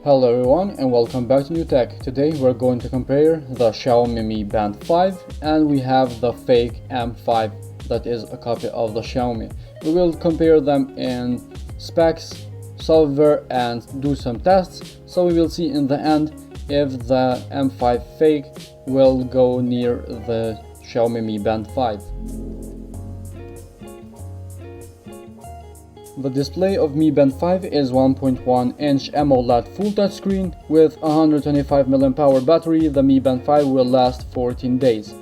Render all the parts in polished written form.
Hello everyone and welcome back to New Tech. Today we're going to compare the Xiaomi Mi Band 5 and we have the fake M5 that is a copy of the Xiaomi. We will compare them in specs, software and do some tests, so we will see in the end if the M5 fake will go near the Xiaomi Mi Band 5. The display of Mi Band 5 is 1.1-inch AMOLED full touchscreen with 125 mAh battery. The Mi Band 5 will last 14 days.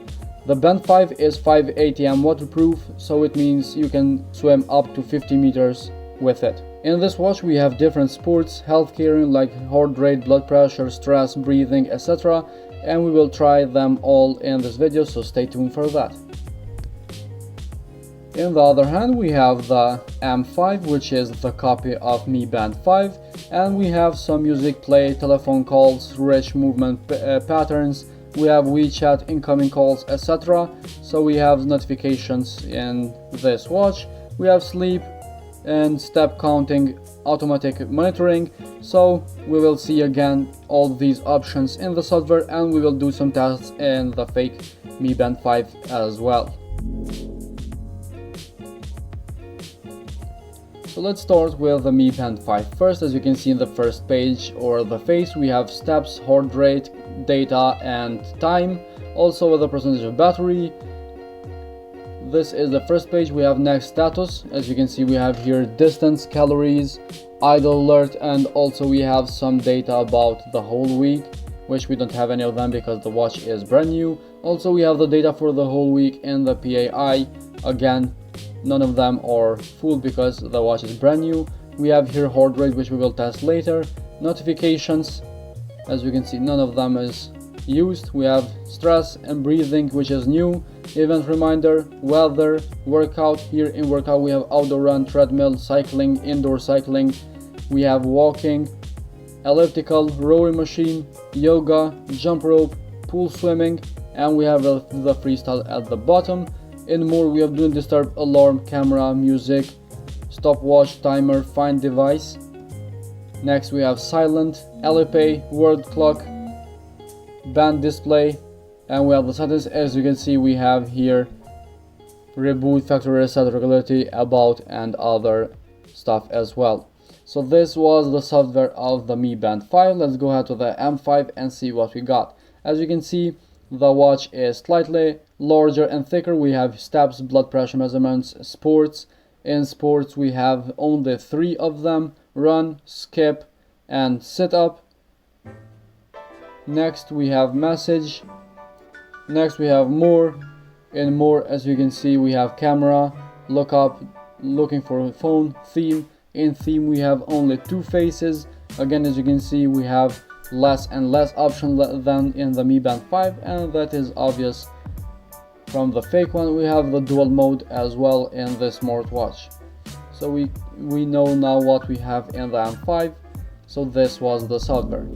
The Band 5 is 5 ATM waterproof, so it means you can swim up to 50 meters with it. In this watch we have different sports, healthcare like heart rate, blood pressure, stress, breathing, etc. and we will try them all in this video, so stay tuned for that. In the other hand, we have the M5, which is the copy of Mi Band 5, and we have some music play, telephone calls, rich movement patterns, we have WeChat incoming calls, etc. So we have notifications in this watch, we have sleep and step counting, automatic monitoring. So we will see again all these options in the software, and we will do some tests in the fake Mi Band 5 as well. So let's start with the Mi Band 5 first. As you can see in the first page or the face, we have steps, heart rate, data and time, also with the percentage of battery. This is the first page. We have next status. As you can see, we have here distance, calories, idle alert, and also we have some data about the whole week, which we don't have any of them because the watch is brand new. Also we have the data for the whole week in the PAI. Again, none of them are full because the watch is brand new. We have here heart rate, which we will test later. Notifications, as you can see, none of them is used. We have stress and breathing, which is new. Event reminder, weather, workout. Here in workout we have outdoor run, treadmill, cycling, indoor cycling. We have walking, elliptical, rowing machine, yoga, jump rope, pool swimming, and we have the freestyle at the bottom. In more, we have do not disturb, alarm, camera, music, stopwatch, timer, find device. Next we have silent, Alipay, word clock, band display, and we have the settings. As you can see, we have here reboot, factory reset, regularity, about, and other stuff as well. So this was the software of the Mi Band 5. Let's go ahead to the M5 and see what we got. As you can see, the watch is slightly larger and thicker. We have steps, blood pressure measurements, sports. In sports we have only 3 of them: run, skip and sit up. Next we have message. Next we have more. In more, as you can see, we have camera, look up, looking for a phone, theme. In theme we have only 2 faces. Again, as you can see, we have less and less options than in the Mi Band 5, and that is obvious from the fake one. We have the dual mode as well in the smartwatch. So we know now what we have in the M5. So this was the software.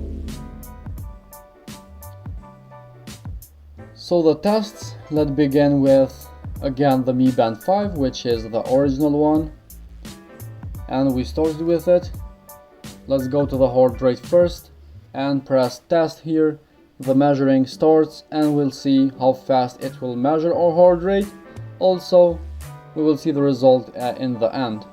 So the tests, let's begin with again the Mi Band 5, which is the original one, and we started with it. Let's go to the heart rate first and press test here. The measuring starts and we'll see how fast it will measure our heart rate. Also we will see the result in the end.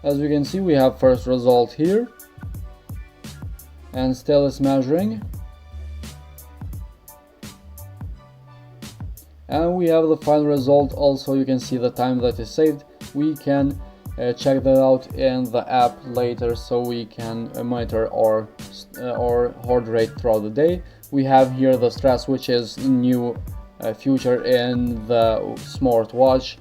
As you can see, we have first result here and still is measuring. And we have the final result. Also you can see the time that is saved. We can check that out in the app later, so we can monitor our heart rate throughout the day. We have here the stress, which is new feature in the smartwatch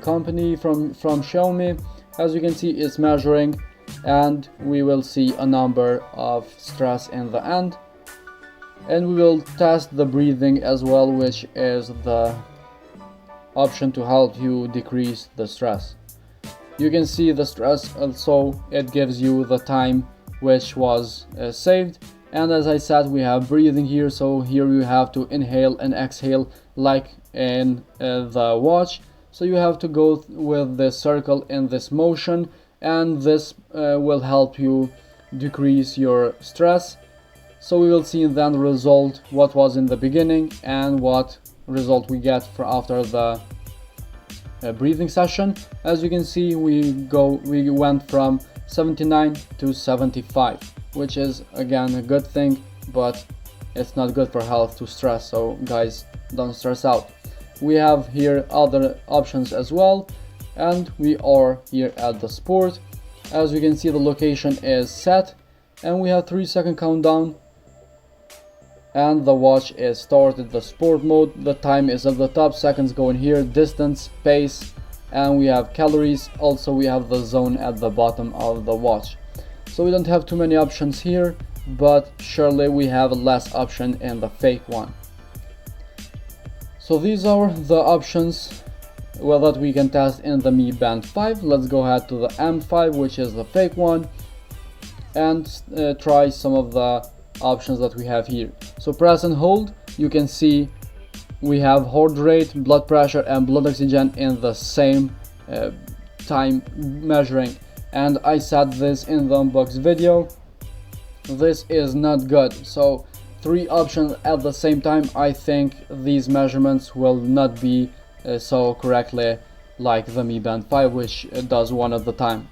company from Xiaomi. As you can see, it's measuring, and we will see a number of stress in the end. And we will test the breathing as well, which is the option to help you decrease the stress. You can see the stress also, it gives you the time which was saved, And as I said, we have breathing here, so here you have to inhale and exhale like in the watch. So you have to go with the circle in this motion, and this will help you decrease your stress. So we will see then the result, what was in the beginning and what result we get for after the breathing session. As you can see, we went from 79 to 75, which is again a good thing, but it's not good for health to stress, so guys, don't stress out. We have here other options as well, and we are here at the sport. As you can see, the location is set, and we have 3-second countdown, and the watch is started the sport mode. The time is at the top, seconds going here, distance, pace, and we have calories. Also we have the zone at the bottom of the watch. So we don't have too many options here, but surely we have less option in the fake one. So these are the options that we can test in the Mi Band 5. Let's go ahead to the M5, which is the fake one, and try some of the options that we have here. So press and hold, you can see we have heart rate, blood pressure and blood oxygen in the same time measuring, and I said this in the unbox video, this is not good. So 3 options at the same time, I think these measurements will not be so correctly like the Mi Band 5, which does one at the time.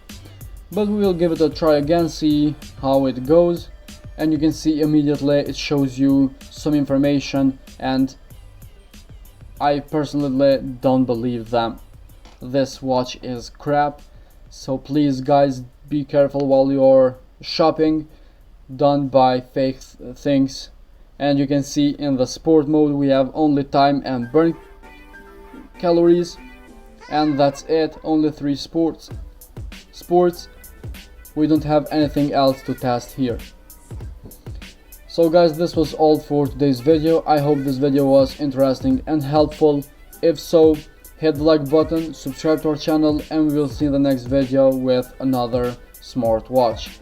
But we will give it a try again, see how it goes. And you can see immediately it shows you some information, and I personally don't believe them. This watch is crap, so please guys, be careful while you're shopping. Don't buy fake things. And you can see in the sport mode we have only time and burn calories, and that's it. Only 3 sports. We don't have anything else to test here. So guys, this was all for today's video. I hope this video was interesting and helpful. If so, hit the like button, subscribe to our channel, and we will see you in the next video with another smart watch.